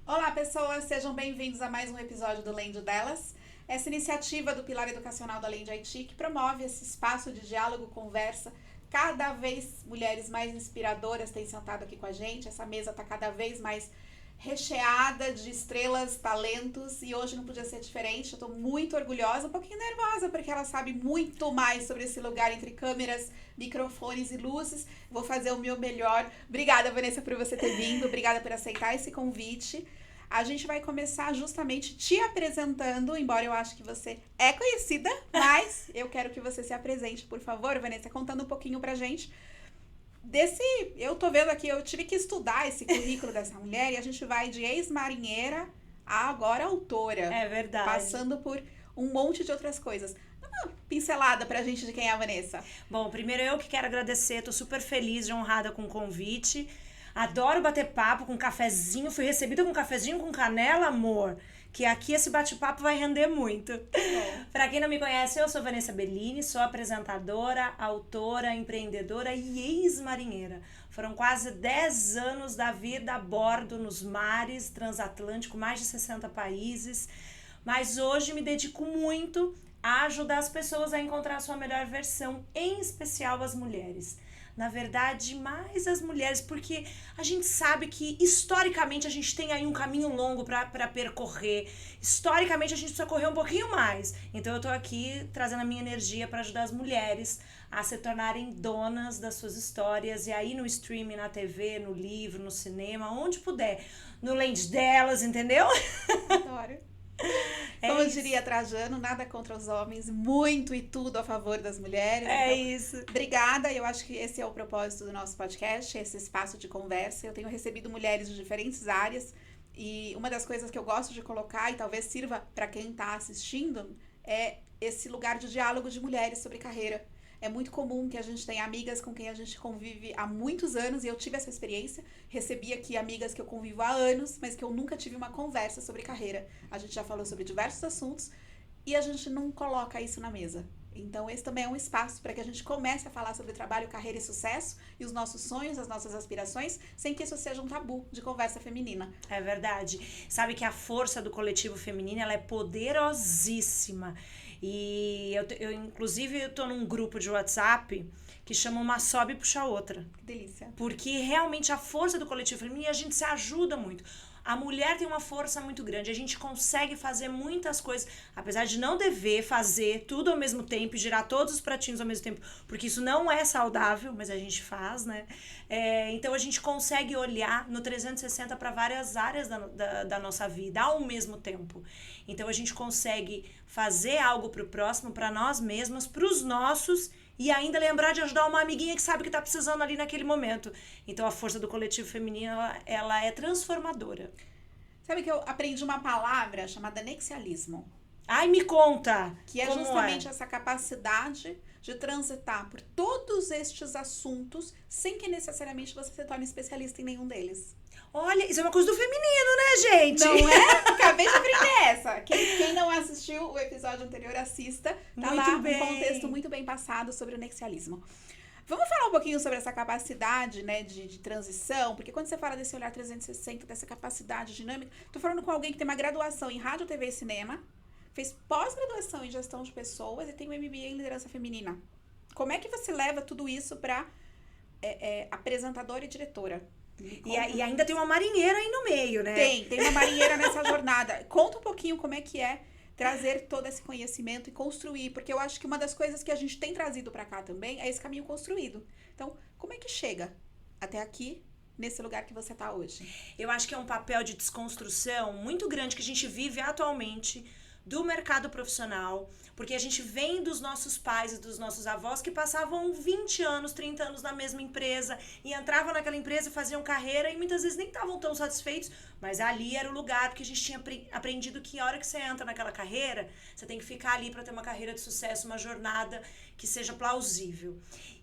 Olá, pessoas, sejam bem-vindos a mais um episódio do Lendo Delas. Essa iniciativa do Pilar Educacional da Lende Haiti que promove esse espaço de diálogo, conversa. Cada vez mulheres mais inspiradoras têm sentado aqui com a gente. Essa mesa está cada vez mais recheada de estrelas, talentos, e hoje não podia ser diferente. Eu estou muito orgulhosa, um pouquinho nervosa, porque ela sabe muito mais sobre esse lugar entre câmeras, microfones e luzes. Vou fazer o meu melhor. Obrigada, Vanessa, por você ter vindo. Obrigada por aceitar esse convite. A gente vai começar justamente te apresentando, embora eu acho que você é conhecida, mas eu quero que você se apresente, por favor, Vanessa, contando um pouquinho pra gente eu tô vendo aqui, eu tive que estudar esse currículo dessa mulher e a gente vai de ex-marinheira a agora autora. É verdade. Passando por um monte de outras coisas. Dá uma pincelada pra gente de quem é a Vanessa. Bom, primeiro eu que quero agradecer, tô super feliz e honrada com o convite. Adoro bater papo com cafezinho, fui recebida com cafezinho com canela, amor. Que aqui esse bate-papo vai render muito. Pra quem não me conhece, eu sou Vanessa Bellini, sou apresentadora, autora, empreendedora e ex-marinheira. Foram quase 10 anos da vida a bordo nos mares transatlânticos, mais de 60 países. Mas hoje me dedico muito a ajudar as pessoas a encontrar a sua melhor versão, em especial as mulheres. Na verdade, mais as mulheres, porque a gente sabe que historicamente a gente tem aí um caminho longo para percorrer. Historicamente a gente precisa correr um pouquinho mais. Então eu tô aqui trazendo a minha energia para ajudar as mulheres a se tornarem donas das suas histórias. E aí no streaming, na TV, no livro, no cinema, onde puder. No Lende Delas, entendeu? Adoro. Como diria Trajano, nada contra os homens, muito e tudo a favor das mulheres. É então, isso. Obrigada, eu acho que esse é o propósito do nosso podcast, esse espaço de conversa. Eu tenho recebido mulheres de diferentes áreas e uma das coisas que eu gosto de colocar, e talvez sirva para quem está assistindo, é esse lugar de diálogo de mulheres sobre carreira. É muito comum que a gente tenha amigas com quem a gente convive há muitos anos, e eu tive essa experiência. Recebi aqui amigas que eu convivo há anos, mas que eu nunca tive uma conversa sobre carreira. A gente já falou sobre diversos assuntos e a gente não coloca isso na mesa. Então esse também é um espaço para que a gente comece a falar sobre trabalho, carreira e sucesso e os nossos sonhos, as nossas aspirações, sem que isso seja um tabu de conversa feminina. É verdade. Sabe que a força do coletivo feminino, ela é poderosíssima. E eu inclusive, eu tô num grupo de WhatsApp que chama Uma Sobe e Puxa a Outra. Que delícia. Porque realmente a força do coletivo feminino, a gente se ajuda muito. A mulher tem uma força muito grande, a gente consegue fazer muitas coisas, apesar de não dever fazer tudo ao mesmo tempo, girar todos os pratinhos ao mesmo tempo, porque isso não é saudável, mas a gente faz, né? Então a gente consegue olhar no 360 para várias áreas da nossa vida ao mesmo tempo. Então a gente consegue fazer algo pro próximo, para nós mesmas, pros nossos, e ainda lembrar de ajudar uma amiguinha que sabe que tá precisando ali naquele momento. Então a força do coletivo feminino, ela é transformadora. Sabe que eu aprendi uma palavra chamada nexialismo. Ai, me conta! Que é justamente essa capacidade de transitar por todos estes assuntos sem que necessariamente você se torne especialista em nenhum deles. Olha, isso é uma coisa do feminino, né, gente? Não é? Acabei de aprender essa. Quem não assistiu o episódio anterior, assista. Tá Muito lá bem. um contexto muito bem passado sobre o nexialismo. Vamos falar um pouquinho sobre essa capacidade, né, de transição, porque quando você fala desse olhar 360, dessa capacidade dinâmica, tô falando com alguém que tem uma graduação em rádio, TV e cinema, fez pós-graduação em gestão de pessoas e tem um MBA em liderança feminina. Como é que você leva tudo isso para apresentadora e diretora? E ainda tem uma marinheira aí no meio, né? Tem uma marinheira nessa jornada. Conta um pouquinho como é que é trazer todo esse conhecimento e construir, porque eu acho que uma das coisas que a gente tem trazido para cá também é esse caminho construído. Então, como é que chega até aqui, nesse lugar que você está hoje? Eu acho que é um papel de desconstrução muito grande que a gente vive atualmente do mercado profissional, porque a gente vem dos nossos pais e dos nossos avós que passavam 20 anos, 30 anos na mesma empresa e entravam naquela empresa e faziam carreira e muitas vezes nem estavam tão satisfeitos, mas ali era o lugar, porque a gente tinha aprendido que a hora que você entra naquela carreira, você tem que ficar ali para ter uma carreira de sucesso, uma jornada que seja plausível.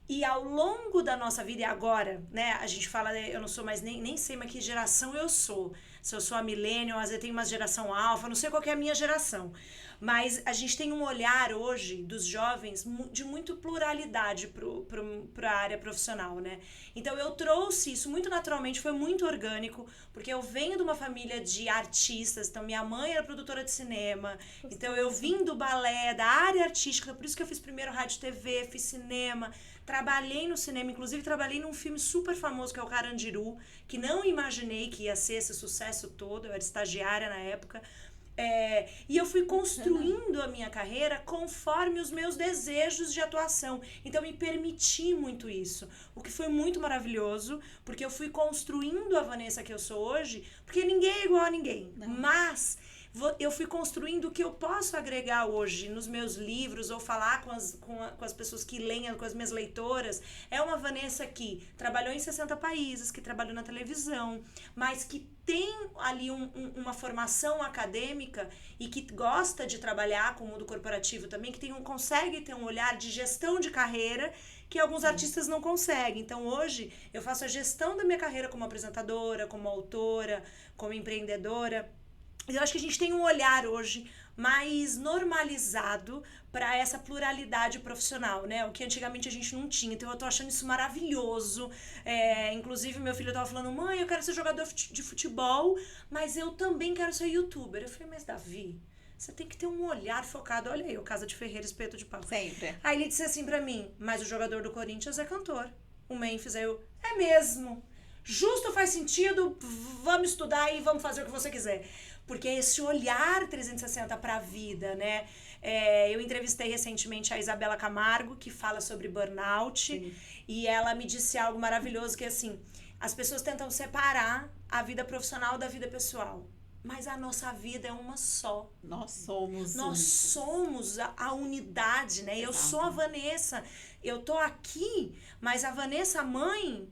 E ao longo da nossa vida, e agora, né, a gente fala, eu não sou mais, nem sei mais que geração eu sou, se eu sou a millennial, às vezes tem uma geração alfa, não sei qual que é a minha geração. Mas a gente tem um olhar hoje dos jovens de muito pluralidade para a área profissional, né? Então eu trouxe isso muito naturalmente, foi muito orgânico, porque eu venho de uma família de artistas, então minha mãe era produtora de cinema, então eu vim do balé, da área artística, por isso que eu fiz primeiro rádio e TV, fiz cinema, trabalhei no cinema, inclusive trabalhei num filme super famoso que é o Carandiru, que não imaginei que ia ser esse sucesso todo, eu era estagiária na época. E eu fui construindo a minha carreira conforme os meus desejos de atuação. Então, me permiti muito isso. O que foi muito maravilhoso, porque eu fui construindo a Vanessa que eu sou hoje, porque ninguém é igual a ninguém. Não. Mas eu fui construindo o que eu posso agregar hoje nos meus livros, ou falar com as pessoas que leem, com as minhas leitoras. É uma Vanessa que trabalhou em 60 países, que trabalhou na televisão, mas que tem ali uma formação acadêmica e que gosta de trabalhar com o mundo corporativo também, que consegue ter um olhar de gestão de carreira que alguns artistas não conseguem. Então, hoje, eu faço a gestão da minha carreira como apresentadora, como autora, como empreendedora. Eu acho que a gente tem um olhar hoje mais normalizado para essa pluralidade profissional, né? O que antigamente a gente não tinha. Então eu tô achando isso maravilhoso. Inclusive meu filho tava falando, mãe, eu quero ser jogador de futebol, mas eu também quero ser youtuber. Eu falei, mas Davi, você tem que ter um olhar focado. Olha aí, o Casa de Ferreira, espeto de pau. Sempre. Aí ele disse assim pra mim, mas o jogador do Corinthians é cantor. O Memphis, aí eu, é mesmo. Justo, faz sentido, vamos estudar e vamos fazer o que você quiser. Porque é esse olhar 360 para a vida, né? Eu entrevistei recentemente a Isabela Camargo, que fala sobre burnout. Sim. E ela me disse algo maravilhoso, que é assim, as pessoas tentam separar a vida profissional da vida pessoal. Mas a nossa vida é uma só. Nós somos a unidade, né? Exato. Eu sou a Vanessa, eu tô aqui, mas a Vanessa, mãe,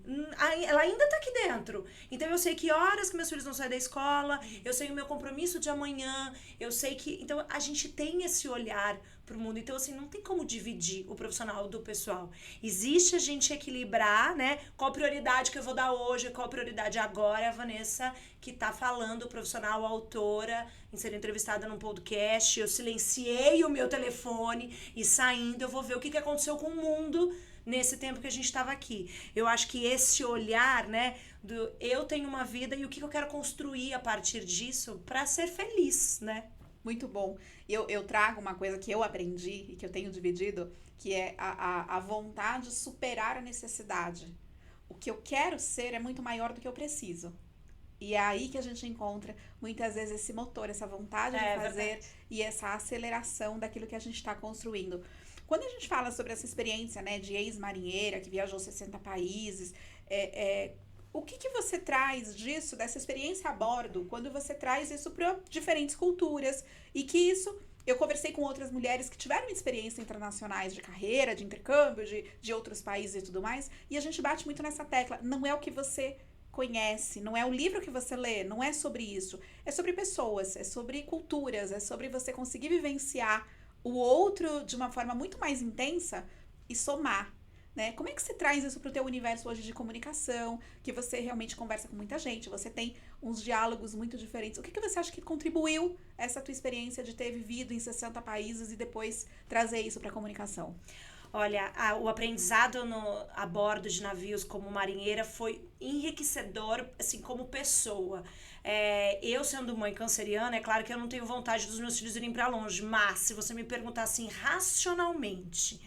ela ainda tá aqui dentro. Então eu sei que horas que meus filhos vão sair da escola, eu sei o meu compromisso de amanhã, eu sei que... Então a gente tem esse olhar pro mundo. Então, assim, não tem como dividir o profissional do pessoal. Existe a gente equilibrar, né? Qual prioridade que eu vou dar hoje, qual prioridade agora. É a Vanessa que tá falando, profissional, autora, em ser entrevistada num podcast. Eu silenciei o meu telefone e saindo eu vou ver o que aconteceu com o mundo nesse tempo que a gente estava aqui. Eu acho que esse olhar, né, do eu tenho uma vida e o que eu quero construir a partir disso para ser feliz, né? Muito bom. Eu trago uma coisa que eu aprendi e que eu tenho dividido, que é a vontade de superar a necessidade. O que eu quero ser é muito maior do que eu preciso. E é aí que a gente encontra, muitas vezes, esse motor, essa vontade de fazer, verdade. E essa aceleração daquilo que a gente está construindo. Quando a gente fala sobre essa experiência, né, de ex-marinheira, que viajou 60 países, o que você traz disso, dessa experiência a bordo, quando você traz isso para diferentes culturas? E que isso, eu conversei com outras mulheres que tiveram experiências internacionais de carreira, de intercâmbio, de outros países e tudo mais, e a gente bate muito nessa tecla, não é o que você conhece, não é o livro que você lê, não é sobre isso, é sobre pessoas, é sobre culturas, é sobre você conseguir vivenciar o outro de uma forma muito mais intensa e somar. Né? Como é que você traz isso para o teu universo hoje de comunicação, que você realmente conversa com muita gente, você tem uns diálogos muito diferentes. O que você acha que contribuiu essa tua experiência de ter vivido em 60 países e depois trazer isso para a comunicação? Olha, o aprendizado a bordo de navios como marinheira foi enriquecedor, assim, como pessoa. Eu sendo mãe canceriana, é claro que eu não tenho vontade dos meus filhos irem para longe, mas se você me perguntar assim, racionalmente,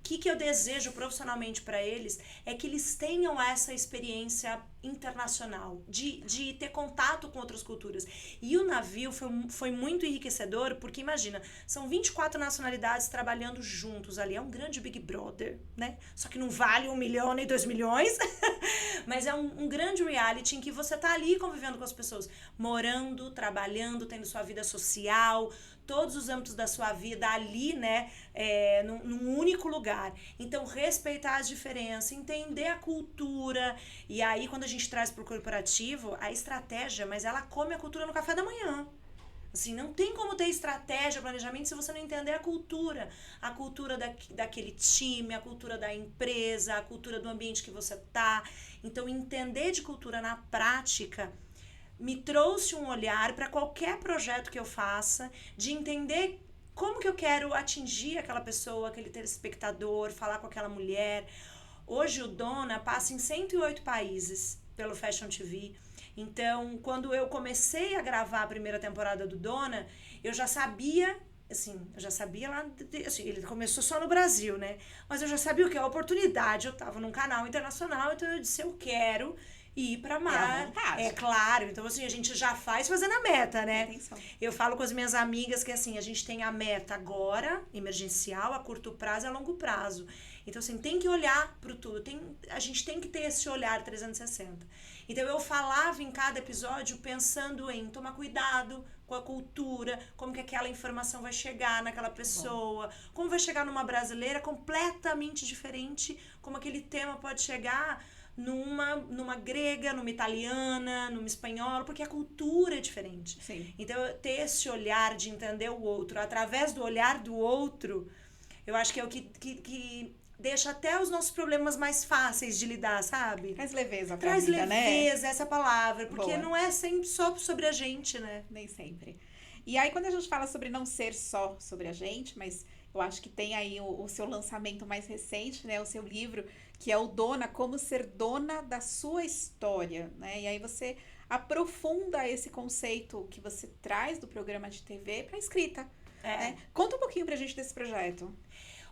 que eu desejo profissionalmente para eles é que eles tenham essa experiência internacional, de ter contato com outras culturas. E o navio foi muito enriquecedor, porque imagina, são 24 nacionalidades trabalhando juntos ali, é um grande Big Brother, né? Só que não vale 1 milhão nem 2 milhões, mas é um grande reality em que você tá ali convivendo com as pessoas, morando, trabalhando, tendo sua vida social, todos os âmbitos da sua vida ali, né, num único lugar. Então, respeitar as diferenças, entender a cultura. E aí, quando a gente traz para o corporativo, a estratégia, mas ela come a cultura no café da manhã. Assim, não tem como ter estratégia, planejamento, se você não entender a cultura daquele time, a cultura da empresa, a cultura do ambiente que você tá. Então, entender de cultura na prática me trouxe um olhar para qualquer projeto que eu faça, de entender como que eu quero atingir aquela pessoa, aquele telespectador, falar com aquela mulher. Hoje o Dona passa em 108 países pelo Fashion TV. Então, quando eu comecei a gravar a primeira temporada do Dona, eu já sabia, assim, lá, assim, ele começou só no Brasil, né? Mas eu já sabia o que é oportunidade. Eu tava num canal internacional, então eu disse, eu quero ir pra mar. É claro, então assim, a gente já faz fazendo a meta, né? Atenção. Eu falo com as minhas amigas que assim, a gente tem a meta agora, emergencial, a curto prazo e a longo prazo. Então assim, tem que olhar pro tudo, a gente tem que ter esse olhar 360. Então eu falava em cada episódio pensando em tomar cuidado com a cultura, como que aquela informação vai chegar naquela pessoa, como vai chegar numa brasileira completamente diferente, como aquele tema pode chegar numa grega, numa italiana, numa espanhola, porque a cultura é diferente. Sim. Então, ter esse olhar de entender o outro, através do olhar do outro, eu acho que é o que deixa até os nossos problemas mais fáceis de lidar, sabe? Traz leveza pra Traz vida, leveza, né? essa palavra, porque Boa. não é sempre só sobre a gente, né? Nem sempre. E aí, quando a gente fala sobre não ser só sobre a gente, mas eu acho que tem aí o seu lançamento mais recente, né? O seu livro, que é o Dona, Como Ser Dona da Sua História, né? E aí você aprofunda esse conceito que você traz do programa de TV para escrita, né? Conta um pouquinho pra gente desse projeto.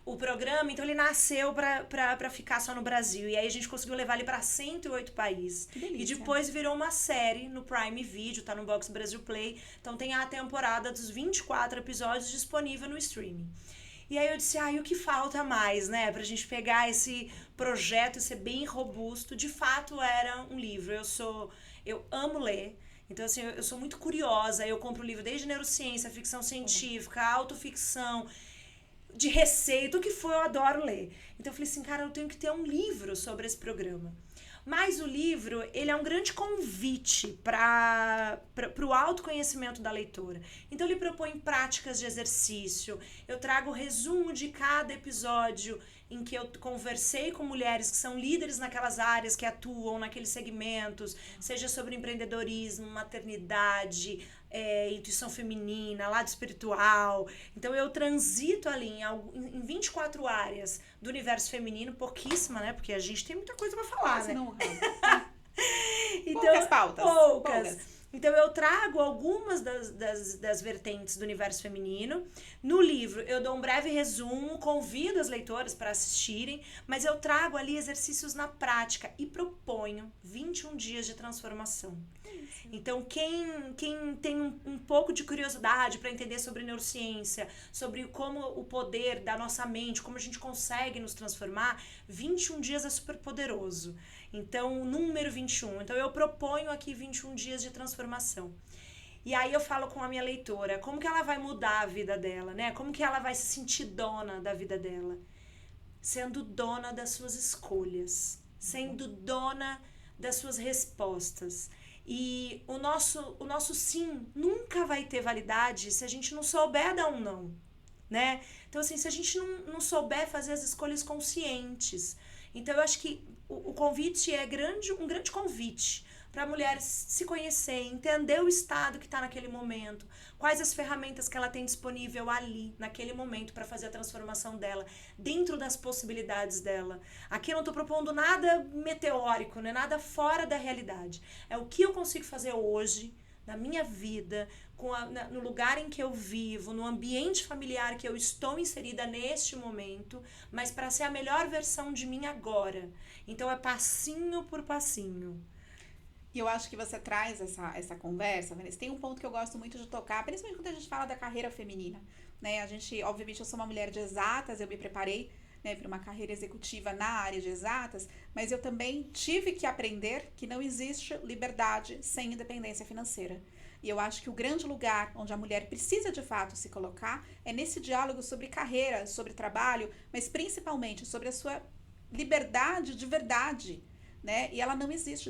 O programa, então, ele nasceu pra ficar só no Brasil. E aí a gente conseguiu levar ele pra 108 países. Que delícia. E depois virou uma série no Prime Video, tá no Box Brasil Play. Então tem a temporada dos 24 episódios disponível no streaming. E aí eu disse, e o que falta mais, né? Pra gente pegar esse projeto e ser bem robusto. De fato, era um livro. Eu amo ler. Então, assim, eu sou muito curiosa. Eu compro livro desde neurociência, ficção científica, autoficção, de receita, o que for, eu adoro ler. Então eu falei assim, cara, eu tenho que ter um livro sobre esse programa. Mas o livro, ele é um grande convite para o autoconhecimento da leitora. Então ele propõe práticas de exercício, eu trago o resumo de cada episódio em que eu conversei com mulheres que são líderes naquelas áreas, que atuam naqueles segmentos, seja sobre empreendedorismo, maternidade, intuição feminina, lado espiritual. Então eu transito ali em 24 áreas do universo feminino, pouquíssima, né? Porque a gente tem muita coisa pra falar, Quase né? não. Então, Poucas pautas. Poucas. Então eu trago algumas das vertentes do universo feminino. No livro eu dou um breve resumo, convido as leitoras para assistirem, mas eu trago ali exercícios na prática e proponho 21 dias de transformação. Então, quem tem um pouco de curiosidade para entender sobre neurociência, sobre como o poder da nossa mente, como a gente consegue nos transformar, 21 dias é super poderoso. Então, número 21. Então, eu proponho aqui 21 dias de transformação. E aí eu falo com a minha leitora, como que ela vai mudar a vida dela, né? Como que ela vai se sentir dona da vida dela? Sendo dona das suas escolhas, sendo dona das suas respostas. E o nosso sim nunca vai ter validade se a gente não souber dar um não, né? Então, assim, se a gente não souber fazer as escolhas conscientes. Então, eu acho que o convite é um grande convite para a mulher se conhecer, entender o estado que está naquele momento, quais as ferramentas que ela tem disponível ali, naquele momento, para fazer a transformação dela, dentro das possibilidades dela. Aqui eu não estou propondo nada meteórico, né? Nada fora da realidade. É o que eu consigo fazer hoje, na minha vida, no lugar em que eu vivo, no ambiente familiar que eu estou inserida neste momento, mas para ser a melhor versão de mim agora. Então é passinho por passinho. E eu acho que você traz essa conversa, Vanessa. Tem um ponto que eu gosto muito de tocar, principalmente quando a gente fala da carreira feminina, né? Obviamente, eu sou uma mulher de exatas, eu me preparei, né, para uma carreira executiva na área de exatas, mas eu também tive que aprender que não existe liberdade sem independência financeira. E eu acho que o grande lugar onde a mulher precisa de fato se colocar é nesse diálogo sobre carreira, sobre trabalho, mas principalmente sobre a sua liberdade de verdade, né? E ela não existe.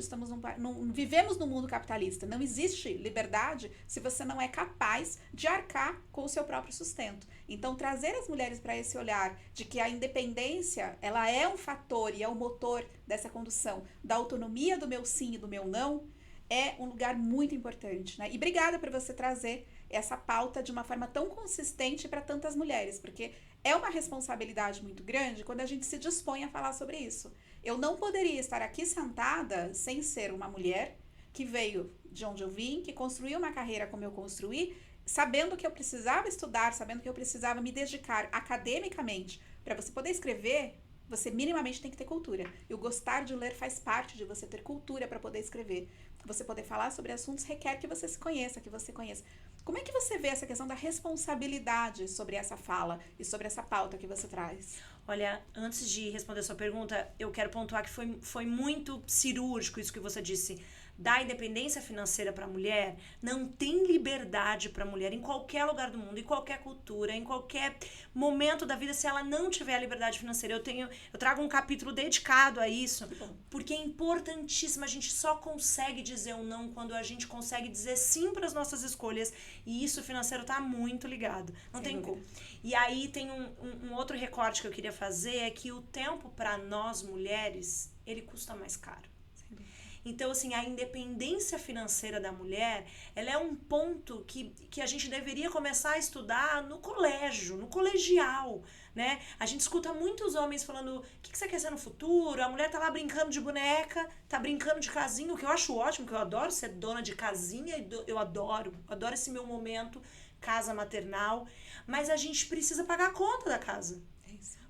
Vivemos num mundo capitalista. Não existe liberdade se você não é capaz de arcar com o seu próprio sustento. Então, trazer as mulheres para esse olhar de que a independência, ela é um fator e é o motor dessa condução da autonomia do meu sim e do meu não, é um lugar muito importante, né? E obrigada por você trazer essa pauta de uma forma tão consistente para tantas mulheres, porque é uma responsabilidade muito grande quando a gente se dispõe a falar sobre isso. Eu não poderia estar aqui sentada sem ser uma mulher que veio de onde eu vim, que construiu uma carreira como eu construí, sabendo que eu precisava estudar, sabendo que eu precisava me dedicar academicamente. Para você poder escrever, você minimamente tem que ter cultura. E o gostar de ler faz parte de você ter cultura para poder escrever. Você poder falar sobre assuntos requer que você se conheça, que você conheça. Como é que você vê essa questão da responsabilidade sobre essa fala e sobre essa pauta que você traz? Olha, antes de responder a sua pergunta, eu quero pontuar que foi muito cirúrgico isso que você disse. Da independência financeira para a mulher, não tem liberdade para a mulher em qualquer lugar do mundo, em qualquer cultura, em qualquer momento da vida, se ela não tiver a liberdade financeira. Eu trago um capítulo dedicado a isso, porque é importantíssimo. A gente só consegue dizer um não quando a gente consegue dizer sim para as nossas escolhas, e isso financeiro tá muito ligado. Não tem como. E aí tem um outro recorte que eu queria fazer, é que o tempo para nós mulheres, ele custa mais caro. Então, assim, a independência financeira da mulher, ela é um ponto que a gente deveria começar a estudar no colégio, no colegial, né? A gente escuta muitos homens falando, o que você quer ser no futuro? A mulher tá lá brincando de boneca, tá brincando de casinha, o que eu acho ótimo, que eu adoro ser dona de casinha, eu adoro esse meu momento, casa maternal, mas a gente precisa pagar a conta da casa.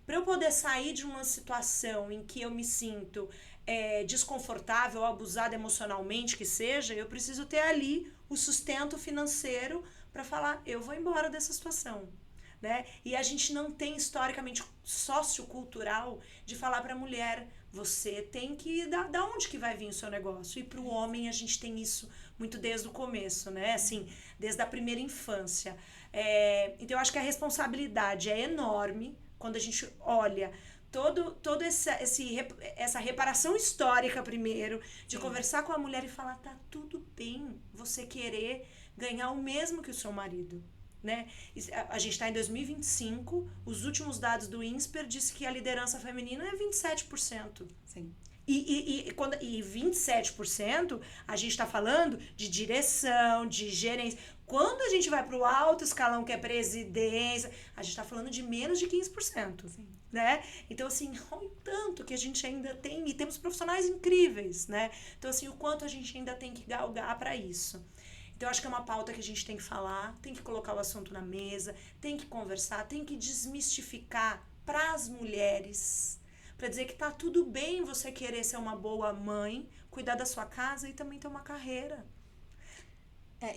Para eu poder sair de uma situação em que eu me sinto desconfortável ou abusada emocionalmente que seja, eu preciso ter ali o sustento financeiro para falar, eu vou embora dessa situação, né? E a gente não tem historicamente sociocultural de falar para a mulher, você tem que da onde que vai vir o seu negócio? E para o homem a gente tem isso muito desde o começo, né? Assim, desde a primeira infância. Então eu acho que a responsabilidade é enorme quando a gente olha todo essa reparação histórica primeiro, de conversar com a mulher e falar, tá tudo bem você querer ganhar o mesmo que o seu marido, né? A gente está em 2025, os últimos dados do INSPER disse que a liderança feminina é 27%. Sim. E 27% a gente está falando de direção, de gerência. Quando a gente vai para o alto escalão, que é presidência, a gente está falando de menos de 15%. Sim. Né? Então, assim, olha o tanto que a gente ainda tem, e temos profissionais incríveis, né? Então, assim, o quanto a gente ainda tem que galgar para isso. Então, eu acho que é uma pauta que a gente tem que falar, tem que colocar o assunto na mesa, tem que conversar, tem que desmistificar para as mulheres, para dizer que tá tudo bem você querer ser uma boa mãe, cuidar da sua casa e também ter uma carreira.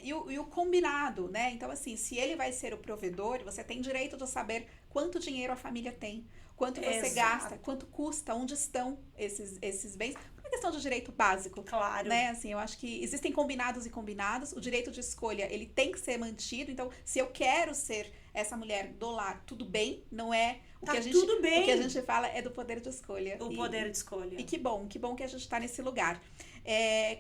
E o combinado, né? Então, assim, se ele vai ser o provedor, você tem direito de saber quanto dinheiro a família tem, quanto você gasta, quanto custa, onde estão esses bens. Uma questão de direito básico. Claro. Né? Assim, eu acho que existem combinados e combinados. O direito de escolha, ele tem que ser mantido. Então, se eu quero ser essa mulher do lar, tudo bem, não é... tudo bem. O que a gente fala é do poder de escolha. Poder de escolha. E que bom que a gente está nesse lugar.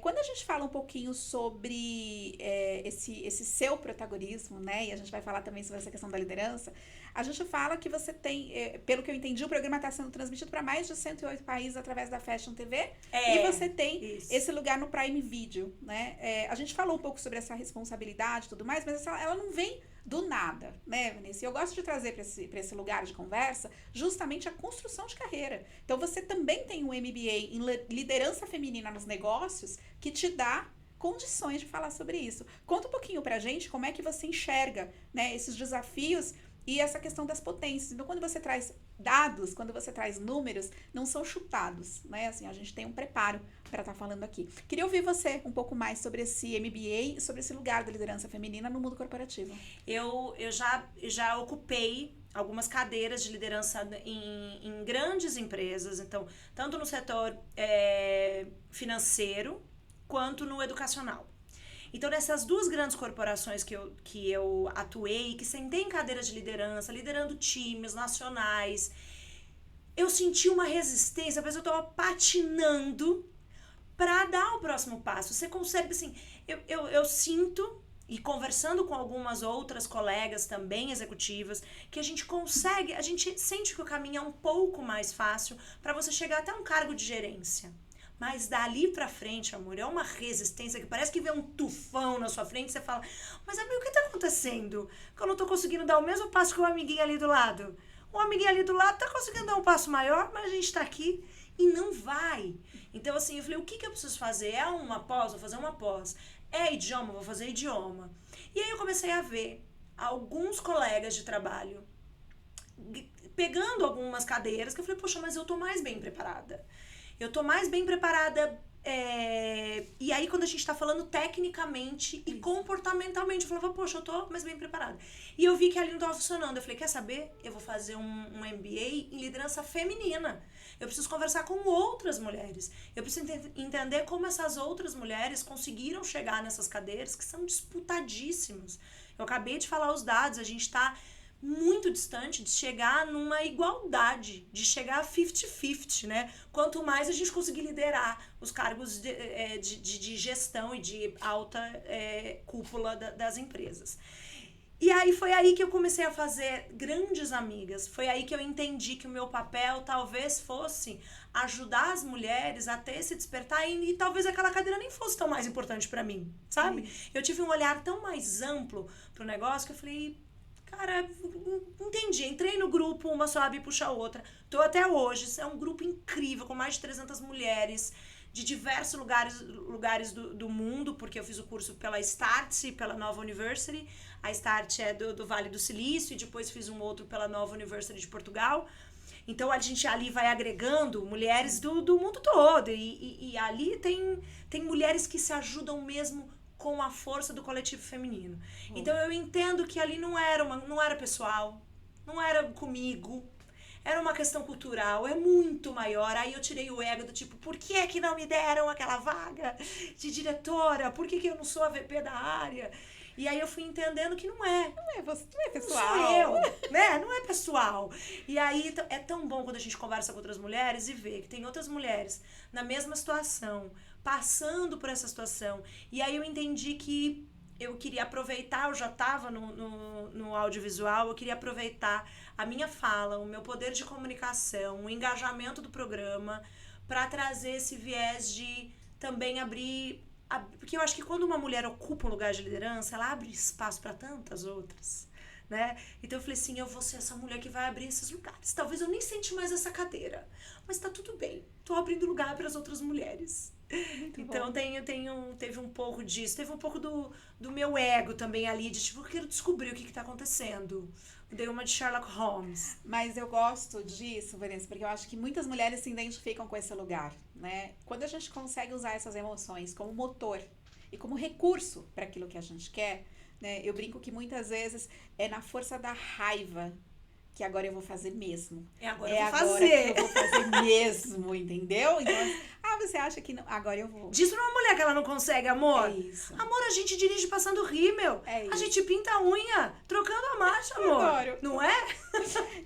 Quando a gente fala um pouquinho sobre esse seu protagonismo, né? E a gente vai falar também sobre essa questão da liderança, a gente fala que você tem, pelo que eu entendi, o programa está sendo transmitido para mais de 108 países através da Fashion TV. E você tem esse lugar no Prime Video, né? A gente falou um pouco sobre essa responsabilidade e tudo mais, mas ela não vem do nada, né, Vanessa? Eu gosto de trazer para esse lugar de conversa justamente a construção de carreira. Então, você também tem um MBA em liderança feminina nos negócios que te dá condições de falar sobre isso. Conta um pouquinho pra gente como é que você enxerga, né, esses desafios e essa questão das potências. Então, quando você traz dados, quando você traz números, não são chutados, né? Assim, a gente tem um preparo para estar falando aqui. Queria ouvir você um pouco mais sobre esse MBA e sobre esse lugar da liderança feminina no mundo corporativo. Eu já ocupei algumas cadeiras de liderança em grandes empresas, então, tanto no setor financeiro quanto no educacional. Então, nessas duas grandes corporações que eu atuei, que sentei em cadeiras de liderança, liderando times nacionais, eu senti uma resistência, mas eu estava patinando para dar o próximo passo. Você consegue, assim, eu sinto, e conversando com algumas outras colegas também executivas, que a gente sente que o caminho é um pouco mais fácil para você chegar até um cargo de gerência. Mas dali pra frente, amor, é uma resistência que parece que vem um tufão na sua frente. Você fala, mas amigo, o que tá acontecendo? Que eu não tô conseguindo dar o mesmo passo que o amiguinho ali do lado. O amiguinho ali do lado tá conseguindo dar um passo maior, mas a gente tá aqui e não vai. Então, assim, eu falei, o que eu preciso fazer? É uma pós? Vou fazer uma pós. É idioma? Vou fazer idioma. E aí eu comecei a ver alguns colegas de trabalho pegando algumas cadeiras que eu falei, poxa, mas eu tô mais bem preparada. Eu tô mais bem preparada. E aí, quando a gente tá falando tecnicamente e comportamentalmente, eu falava, poxa, eu tô mais bem preparada. E eu vi que ali não tava funcionando. Eu falei, quer saber? Eu vou fazer um MBA em liderança feminina. Eu preciso conversar com outras mulheres. Eu preciso entender como essas outras mulheres conseguiram chegar nessas cadeiras que são disputadíssimas. Eu acabei de falar os dados, a gente tá muito distante de chegar numa igualdade, de chegar a 50-50, né? Quanto mais a gente conseguir liderar os cargos de gestão e de alta cúpula das empresas. E aí foi aí que eu comecei a fazer grandes amigas. Foi aí que eu entendi que o meu papel talvez fosse ajudar as mulheres a ter esse despertar e talvez aquela cadeira nem fosse tão mais importante pra mim, sabe? Eu tive um olhar tão mais amplo pro negócio que eu falei, cara, entendi. Entrei no grupo, uma sobe e puxa a outra. Tô até hoje. É um grupo incrível, com mais de 300 mulheres de diversos lugares do mundo, porque eu fiz o curso pela Start e pela Nova University. A Start é do Vale do Silício e depois fiz um outro pela Nova University de Portugal. Então a gente ali vai agregando mulheres do mundo todo. E ali tem mulheres que se ajudam mesmo com a força do coletivo feminino. Então eu entendo que ali não era pessoal, não era comigo, era uma questão cultural, é muito maior. Aí eu tirei o ego do tipo, por que é que não me deram aquela vaga de diretora? Por que eu não sou a VP da área? E aí eu fui entendendo que não é pessoal. Não sou eu, né? Não é pessoal. E aí é tão bom quando a gente conversa com outras mulheres e vê que tem outras mulheres na mesma situação, passando por essa situação. E aí eu entendi que eu queria aproveitar, eu já estava no audiovisual, eu queria aproveitar a minha fala, o meu poder de comunicação, o engajamento do programa, para trazer esse viés de também abrir. Porque eu acho que quando uma mulher ocupa um lugar de liderança, ela abre espaço para tantas outras, né? Então eu falei assim, eu vou ser essa mulher que vai abrir esses lugares. Talvez eu nem sente mais essa cadeira, mas tá tudo bem. Tô abrindo lugar para as outras mulheres. Muito então teve um pouco disso, teve um pouco do meu ego também ali, de tipo, eu quero descobrir o que tá acontecendo. Dei uma de Sherlock Holmes. Mas eu gosto disso, Vanessa, porque eu acho que muitas mulheres se identificam com esse lugar, né? Quando a gente consegue usar essas emoções como motor e como recurso para aquilo que a gente quer, né? Eu brinco que muitas vezes é na força da raiva que agora eu vou fazer mesmo. Agora eu vou fazer mesmo, entendeu? Então, você acha que não? Agora eu vou. Diz pra uma mulher que ela não consegue, amor. É isso. Amor, a gente dirige passando rímel. É isso. A gente pinta a unha, trocando a marcha, amor. Adoro. Não é?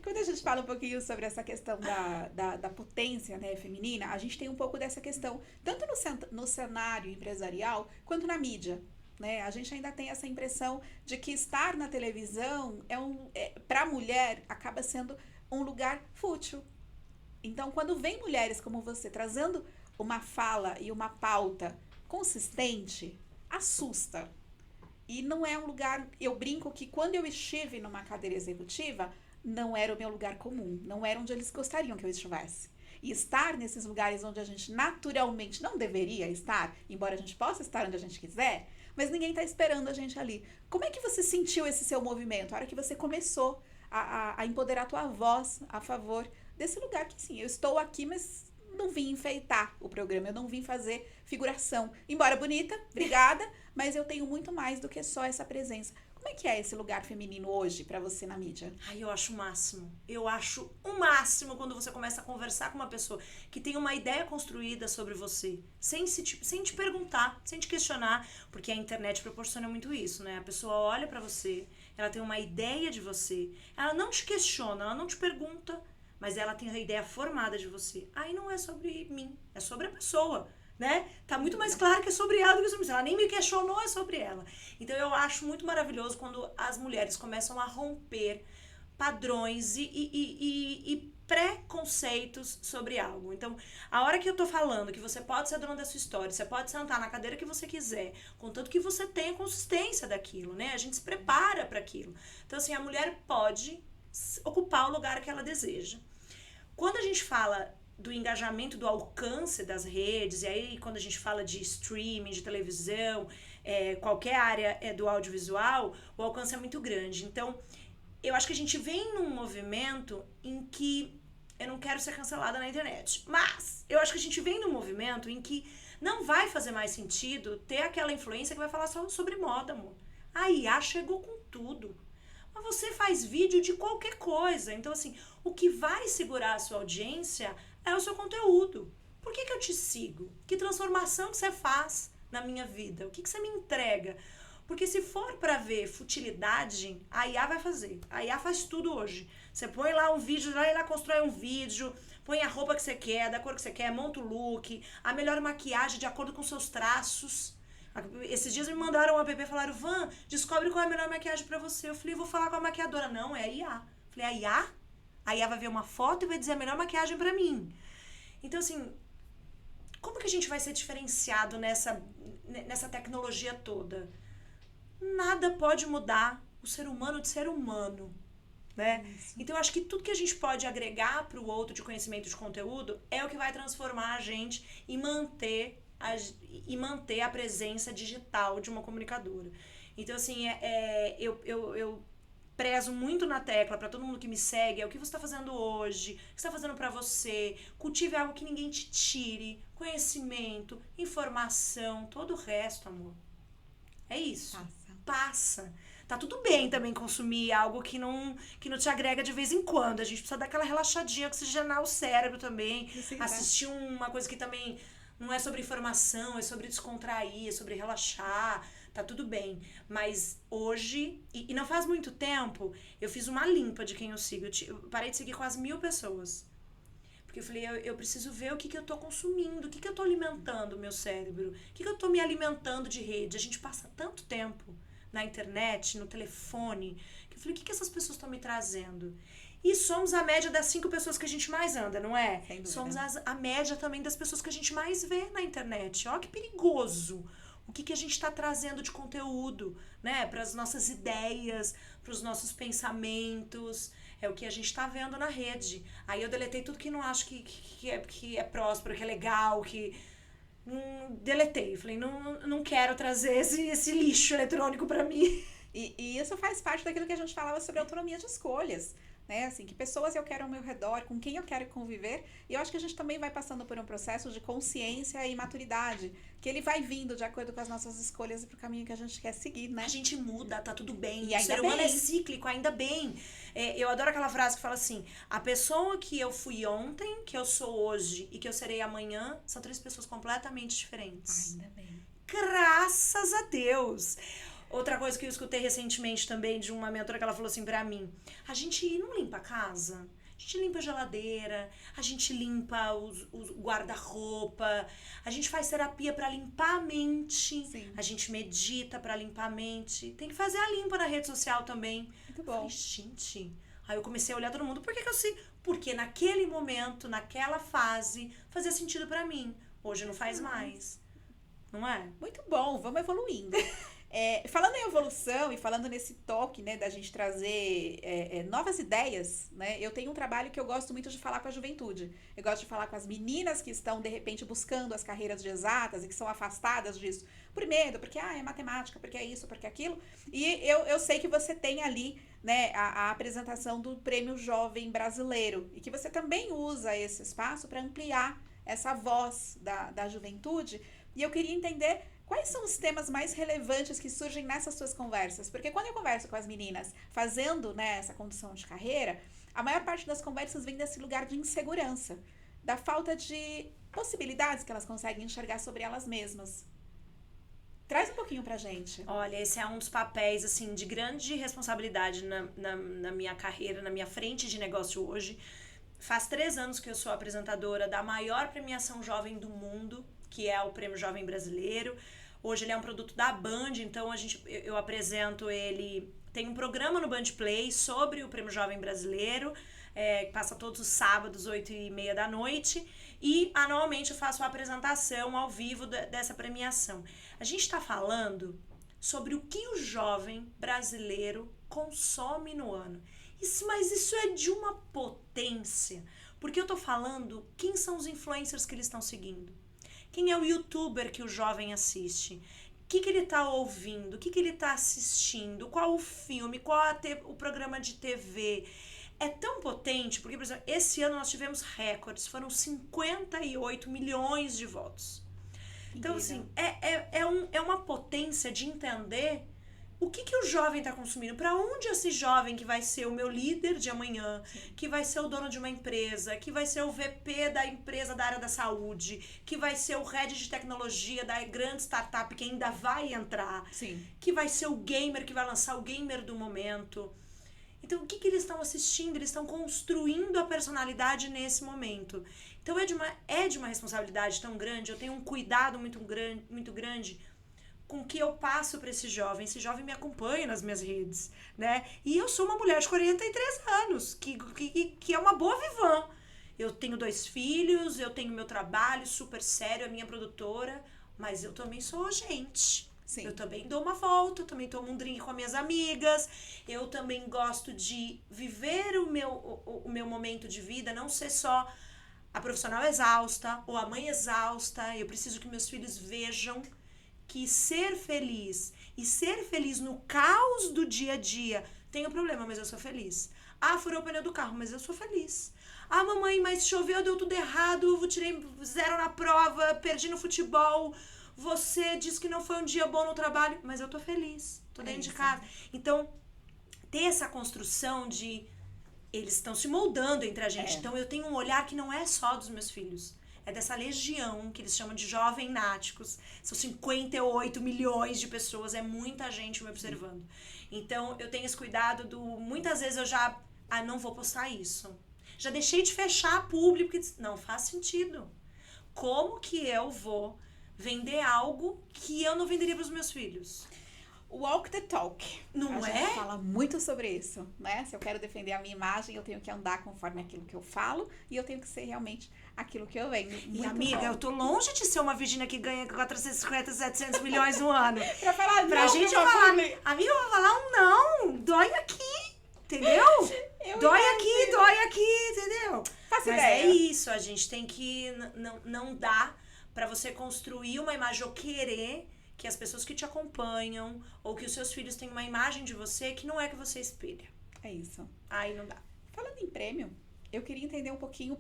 Quando a gente fala um pouquinho sobre essa questão da potência, né, feminina, a gente tem um pouco dessa questão, tanto no cenário empresarial, quanto na mídia. Né? A gente ainda tem essa impressão de que estar na televisão para a mulher acaba sendo um lugar fútil. Então, quando vem mulheres como você trazendo uma fala e uma pauta consistente, assusta. E não é um lugar... Eu brinco que quando eu estive numa cadeira executiva, não era o meu lugar comum, não era onde eles gostariam que eu estivesse. E estar nesses lugares onde a gente naturalmente não deveria estar, embora a gente possa estar onde a gente quiser, mas ninguém está esperando a gente ali. Como é que você sentiu esse seu movimento? A hora que você começou a empoderar a tua voz a favor desse lugar que, sim, eu estou aqui, mas não vim enfeitar o programa, eu não vim fazer figuração. Embora bonita, obrigada, mas eu tenho muito mais do que só essa presença. Como é que é esse lugar feminino hoje pra você na mídia? Ai, eu acho o máximo. Eu acho o máximo quando você começa a conversar com uma pessoa que tem uma ideia construída sobre você, sem te perguntar, sem te questionar, porque a internet proporciona muito isso, né? A pessoa olha pra você, ela tem uma ideia de você, ela não te questiona, ela não te pergunta, mas ela tem a ideia formada de você. Aí não é sobre mim, é sobre a pessoa. Né? Tá muito mais claro que é sobre ela do que sobre ela. Ela nem me questionou, é sobre ela. Então eu acho muito maravilhoso quando as mulheres começam a romper padrões e preconceitos sobre algo. Então, a hora que eu tô falando que você pode ser dona da sua história, você pode sentar na cadeira que você quiser, contanto que você tenha consistência daquilo, né? A gente se prepara para aquilo. Então, assim, a mulher pode ocupar o lugar que ela deseja. Quando a gente fala do engajamento, do alcance das redes, e aí quando a gente fala de streaming, de televisão, qualquer área do audiovisual, o alcance é muito grande. Então, eu acho que a gente vem num movimento em que eu não quero ser cancelada na internet, mas eu acho que a gente vem num movimento em que não vai fazer mais sentido ter aquela influência que vai falar só sobre moda, amor. A IA chegou com tudo. Mas você faz vídeo de qualquer coisa. Então, assim, o que vai segurar a sua audiência é o seu conteúdo. Por que eu te sigo? Que transformação que você faz na minha vida? O que você me entrega? Porque se for pra ver futilidade, a IA vai fazer. A IA faz tudo hoje. Você põe lá um vídeo, lá ela constrói um vídeo, põe a roupa que você quer, da cor que você quer, monta o look, a melhor maquiagem de acordo com seus traços. Esses dias me mandaram um app e falaram, Van, descobre qual é a melhor maquiagem pra você. Eu falei, vou falar com a maquiadora. Não, é a IA. Eu falei, a IA? A IA vai ver uma foto e vai dizer a melhor maquiagem pra mim. Então, assim, como que a gente vai ser diferenciado nessa tecnologia toda? Nada pode mudar o ser humano de ser humano, né? Então, eu acho que tudo que a gente pode agregar pro outro de conhecimento, de conteúdo, é o que vai transformar a gente e manter a presença digital de uma comunicadora. Então, assim, eu prezo muito na tecla para todo mundo que me segue, é o que você está fazendo hoje, o que você está fazendo para você, cultive algo que ninguém te tire, conhecimento, informação, todo o resto, amor. É isso. Passa. Tá tudo bem também consumir algo que não te agrega de vez em quando. A gente precisa dar aquela relaxadinha, oxigenar o cérebro também. Assistir uma coisa que também não é sobre informação, é sobre descontrair, é sobre relaxar. Tá tudo bem. Mas hoje, e não faz muito tempo, eu fiz uma limpa de quem eu sigo. Eu parei de seguir quase 1.000 pessoas. Porque eu falei, eu preciso ver o que eu tô consumindo, o que eu tô alimentando o meu cérebro, o que eu tô me alimentando de rede. A gente passa tanto tempo na internet, no telefone, que eu falei, o que essas pessoas estão me trazendo? E somos a média das 5 pessoas que a gente mais anda, não é? Sem dúvida. Somos a média também das pessoas que a gente mais vê na internet. Ó, que perigoso! O que a gente está trazendo de conteúdo, né? Para as nossas ideias, para os nossos pensamentos. É o que a gente está vendo na rede. Aí eu deletei tudo que não acho que é próspero, que é legal, que... deletei. Falei, não quero trazer esse lixo eletrônico para mim. E isso faz parte daquilo que a gente falava sobre autonomia de escolhas, né? Assim, que pessoas eu quero ao meu redor, com quem eu quero conviver. E eu acho que a gente também vai passando por um processo de consciência e maturidade, que ele vai vindo de acordo com as nossas escolhas e pro caminho que a gente quer seguir, né? A gente muda, tá tudo bem. E o ser humano é cíclico, ainda bem. Eu adoro aquela frase que fala assim, a pessoa que eu fui ontem, que eu sou hoje e que eu serei amanhã, são 3 pessoas completamente diferentes. Ainda bem. Graças a Deus! Outra coisa que eu escutei recentemente também de uma mentora que ela falou assim pra mim, a gente não limpa a casa, a gente limpa a geladeira, a gente limpa o guarda-roupa, a gente faz terapia pra limpar a mente, Sim. a gente medita pra limpar a mente, tem que fazer a limpa na rede social também. Muito bom. Eu falei, gente, aí eu comecei a olhar todo mundo, por que eu sei? Porque naquele momento, naquela fase, fazia sentido pra mim, hoje não faz mais, não é? Muito bom, vamos evoluindo. Falando em evolução e falando nesse toque, né, da gente trazer novas ideias, né, eu tenho um trabalho que eu gosto muito de falar com a juventude. Eu gosto de falar com as meninas que estão, de repente, buscando as carreiras de exatas e que são afastadas disso por medo, porque é matemática, porque é isso, porque é aquilo. E eu sei que você tem ali, né, a apresentação do Prêmio Jovem Brasileiro e que você também usa esse espaço para ampliar essa voz da juventude. E eu queria entender quais são os temas mais relevantes que surgem nessas suas conversas? Porque quando eu converso com as meninas fazendo, né, essa condução de carreira, a maior parte das conversas vem desse lugar de insegurança, da falta de possibilidades que elas conseguem enxergar sobre elas mesmas. Traz um pouquinho pra gente. Olha, esse é um dos papéis, assim, de grande responsabilidade na minha carreira, na minha frente de negócio hoje. Faz 3 anos que eu sou apresentadora da maior premiação jovem do mundo, que é o Prêmio Jovem Brasileiro. Hoje ele é um produto da Band, então eu apresento ele... Tem um programa no Band Play sobre o Prêmio Jovem Brasileiro. que passa todos os sábados, 8h30 da noite. E anualmente eu faço a apresentação ao vivo dessa premiação. A gente está falando sobre o que o jovem brasileiro consome no ano. Mas isso é de uma potência. Porque eu tô falando quem são os influencers que eles estão seguindo. Quem é o youtuber que o jovem assiste? O que ele tá ouvindo? O que ele tá assistindo? Qual o filme? Qual o programa de TV? É tão potente, porque, por exemplo, esse ano nós tivemos recordes. Foram 58 milhões de votos. Então, assim, é uma potência de entender o que o jovem está consumindo. Para onde esse jovem que vai ser o meu líder de amanhã, sim, que vai ser o dono de uma empresa, que vai ser o VP da empresa da área da saúde, que vai ser o head de tecnologia da grande startup que ainda vai entrar, sim, que vai ser o gamer que vai lançar o gamer do momento. Então, o que eles estão assistindo? Eles estão construindo a personalidade nesse momento. Então, é de uma responsabilidade tão grande, eu tenho um cuidado muito grande com o que eu passo para esse jovem. Esse jovem me acompanha nas minhas redes, né? E eu sou uma mulher de 43 anos, que é uma boa vivã. Eu tenho 2 filhos, eu tenho meu trabalho super sério, a minha produtora, mas eu também sou gente. Sim. Eu também dou uma volta, eu também tomo um drink com as minhas amigas, eu também gosto de viver o meu momento de vida, não ser só a profissional exausta ou a mãe exausta. Eu preciso que meus filhos vejam que ser feliz e ser feliz no caos do dia a dia, tem um problema, mas eu sou feliz. Ah, furou o pneu do carro, mas eu sou feliz. Ah, mamãe, mas choveu, deu tudo errado, eu tirei 0 na prova, perdi no futebol, você disse que não foi um dia bom no trabalho, mas eu tô feliz, tô dentro de casa. Então, ter essa construção de eles estão se moldando entre a gente. Então, eu tenho um olhar que não é só dos meus filhos. É dessa legião, que eles chamam de jovem náticos. São 58 milhões de pessoas, é muita gente me observando. Então, eu tenho esse cuidado muitas vezes eu já... não vou postar isso. Já deixei de fechar público, porque não faz sentido. Como que eu vou vender algo que eu não venderia para os meus filhos? Walk the talk. Não a gente fala muito sobre isso, né? Se eu quero defender a minha imagem, eu tenho que andar conforme aquilo que eu falo e eu tenho que ser realmente aquilo que eu vendo. E amiga, eu tô longe de ser uma Virgínia que ganha 450, 700 milhões no ano. Pra falar pra não, gente falar, amiga, eu vou falar um não, dói aqui, entendeu? Dói aqui, entendeu? Faço Mas ideia. é isso, a gente tem que, não dá pra você construir uma imagem ou querer que as pessoas que te acompanham ou que os seus filhos tenham uma imagem de você que não é que você espelha. É isso. Aí não dá. Falando em prêmio, eu queria entender um pouquinho,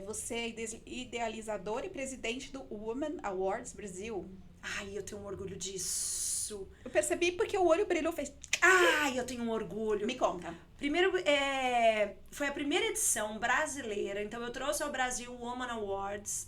você é idealizadora e presidente do Women Awards Brasil. Ai, eu tenho um orgulho disso. Eu percebi porque o olho brilhou, fez... Ai, eu tenho um orgulho. Me conta. Primeiro, foi a primeira edição brasileira, então eu trouxe ao Brasil o Women Awards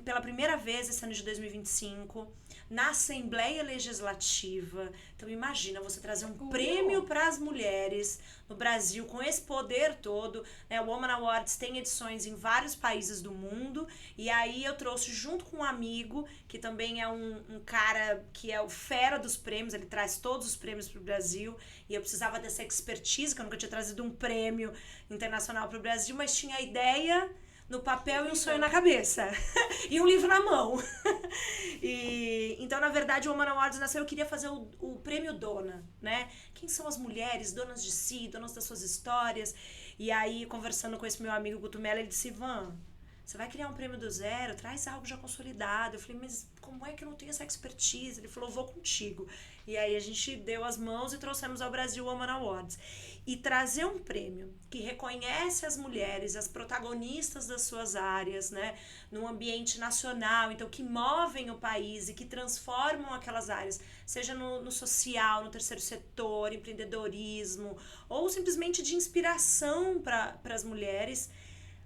pela primeira vez esse ano de 2025, na Assembleia Legislativa. Então imagina você trazer um prêmio para as mulheres no Brasil com esse poder todo, né? O Women Awards tem edições em vários países do mundo, e aí eu trouxe junto com um amigo, que também é um cara que é o fera dos prêmios, ele traz todos os prêmios para o Brasil, e eu precisava dessa expertise, que eu nunca tinha trazido um prêmio internacional para o Brasil, mas tinha a ideia no papel e um sonho na cabeça. E um livro na mão. Então, na verdade, o Women Awards nasceu, eu queria fazer o prêmio Dona, né? Quem são as mulheres, donas de si, donas das suas histórias? E aí, conversando com esse meu amigo Guto Mello, ele disse, Ivan, você vai criar um prêmio do zero, traz algo já consolidado. Eu falei, mas como é que eu não tenho essa expertise? Ele falou, vou contigo. E aí a gente deu as mãos e trouxemos ao Brasil o Women Awards. E trazer um prêmio que reconhece as mulheres, as protagonistas das suas áreas, né, num ambiente nacional, então que movem o país e que transformam aquelas áreas, seja no social, no terceiro setor, empreendedorismo, ou simplesmente de inspiração para as mulheres,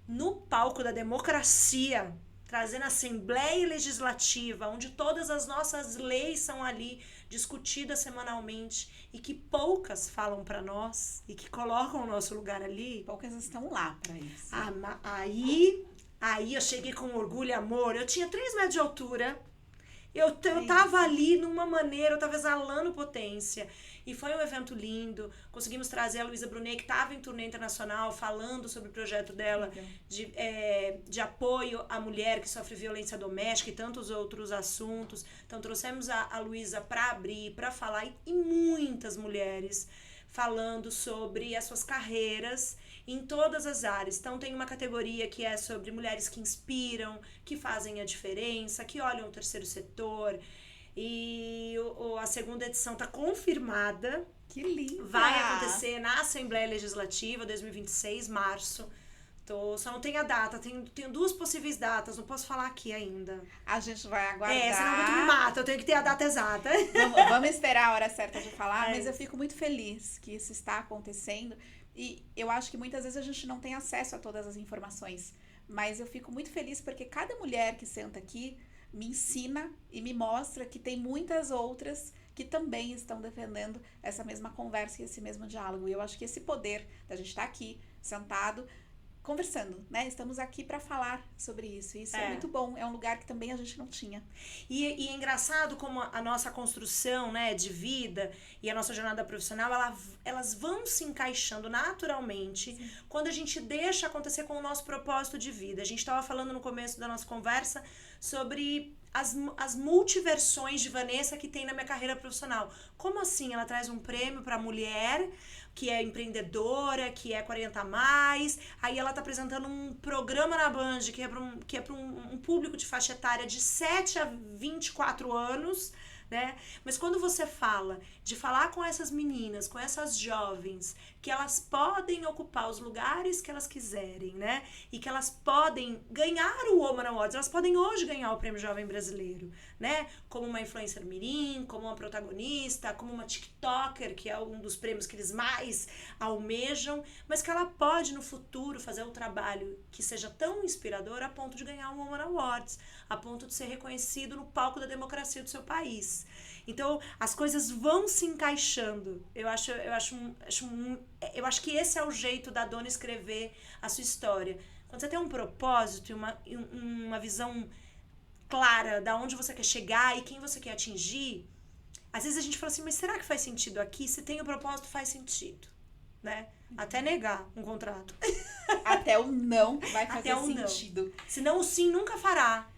no palco da democracia, trazendo a Assembleia Legislativa, onde todas as nossas leis são ali discutidas semanalmente e que poucas falam para nós e que colocam o nosso lugar ali. Poucas estão lá para isso. Aí eu cheguei com orgulho e amor. Eu tinha 3 metros de altura Eu tava ali numa maneira, eu tava exalando potência. E foi um evento lindo. Conseguimos trazer a Luísa Brunet, que estava em turnê internacional, falando sobre o projeto dela de apoio à mulher que sofre violência doméstica e tantos outros assuntos. Então trouxemos a Luísa para abrir, para falar, e muitas mulheres falando sobre as suas carreiras em todas as áreas. Então tem uma categoria que é sobre mulheres que inspiram, que fazem a diferença, que olham o terceiro setor. E a segunda edição está confirmada. Que linda! Vai acontecer na Assembleia Legislativa, 2026, março. Só não tem a data, tenho 2 possíveis datas, não posso falar aqui ainda. A gente vai aguardar. Senão tu me mata, eu tenho que ter a data exata. Vamos esperar a hora certa de falar, mas eu fico muito feliz que isso está acontecendo. E eu acho que muitas vezes a gente não tem acesso a todas as informações. Mas eu fico muito feliz porque cada mulher que senta aqui me ensina e me mostra que tem muitas outras que também estão defendendo essa mesma conversa e esse mesmo diálogo. E eu acho que esse poder da gente estar aqui, sentado, conversando, né? Estamos aqui para falar sobre isso. E isso é muito bom. É um lugar que também a gente não tinha. E é engraçado como a nossa construção, né, de vida e a nossa jornada profissional, elas vão se encaixando naturalmente quando a gente deixa acontecer com o nosso propósito de vida. A gente estava falando no começo da nossa conversa sobre as multiversões de Vanessa que tem na minha carreira profissional. Como assim? Ela traz um prêmio para mulher que é empreendedora, que é 40 a mais, aí ela tá apresentando um programa na Band que é para um público de faixa etária de 7 a 24 anos, né? Mas quando você fala de falar com essas meninas, com essas jovens, que elas podem ocupar os lugares que elas quiserem, né? E que elas podem ganhar o Woman Awards, elas podem hoje ganhar o Prêmio Jovem Brasileiro, né? Como uma influencer mirim, como uma protagonista, como uma TikToker, que é um dos prêmios que eles mais almejam, mas que ela pode no futuro fazer um trabalho que seja tão inspirador a ponto de ganhar um Woman Awards, a ponto de ser reconhecido no palco da democracia do seu país. Então, as coisas vão se encaixando. Eu acho que esse é o jeito da Dona escrever a sua história. Quando você tem um propósito e uma visão clara de onde você quer chegar e quem você quer atingir, às vezes a gente fala assim, mas será que faz sentido aqui? Se tem o propósito, faz sentido, né? Até negar um contrato. Até o não vai fazer sentido. Não. Senão o sim nunca fará.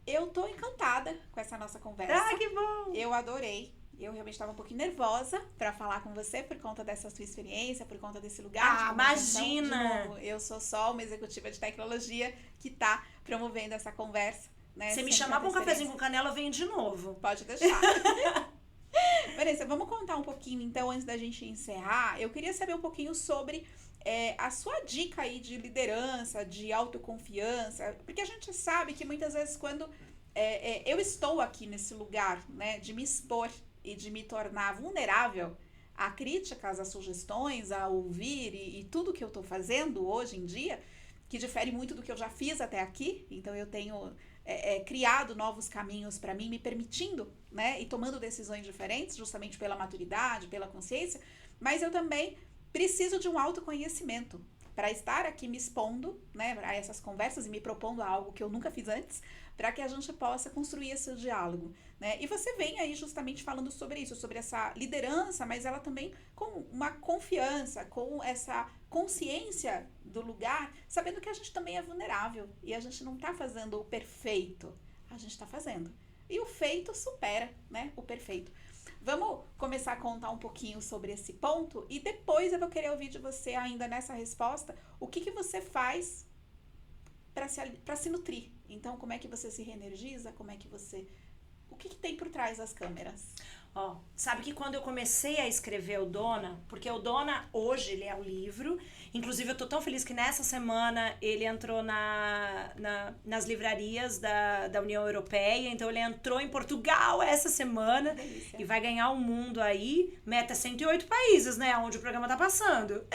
Eu tô encantada com essa nossa conversa. Ah, que bom! Eu adorei. Eu realmente estava um pouquinho nervosa para falar com você por conta dessa sua experiência, por conta desse lugar. Imagina! De novo, eu sou só uma executiva de tecnologia que tá promovendo essa conversa. Né? Se me chamar pra um cafezinho com canela, eu venho de novo. Pode deixar. Vanessa, vamos contar um pouquinho, então, antes da gente encerrar. Eu queria saber um pouquinho sobre a sua dica aí de liderança, de autoconfiança, porque a gente sabe que muitas vezes quando eu estou aqui nesse lugar, né, de me expor e de me tornar vulnerável a críticas, a sugestões, a ouvir e tudo que eu estou fazendo hoje em dia, que difere muito do que eu já fiz até aqui, então eu tenho criado novos caminhos para mim, me permitindo, né, e tomando decisões diferentes, justamente pela maturidade, pela consciência, mas eu também preciso de um autoconhecimento para estar aqui me expondo, né, a essas conversas e me propondo a algo que eu nunca fiz antes, para que a gente possa construir esse diálogo, né? E você vem aí justamente falando sobre isso, sobre essa liderança, mas ela também com uma confiança, com essa consciência do lugar, sabendo que a gente também é vulnerável e a gente não está fazendo o perfeito, a gente está fazendo. E o feito supera, né, o perfeito. Vamos começar a contar um pouquinho sobre esse ponto e depois eu vou querer ouvir de você ainda nessa resposta o que você faz para se nutrir. Então, como é que você se reenergiza? O que tem por trás das câmeras? Sabe que quando eu comecei a escrever o Dona, porque o Dona hoje ele é um livro, inclusive eu tô tão feliz que nessa semana ele entrou nas livrarias da União Europeia, então ele entrou em Portugal essa semana e vai ganhar o mundo aí, meta 108 países, né, onde o programa tá passando.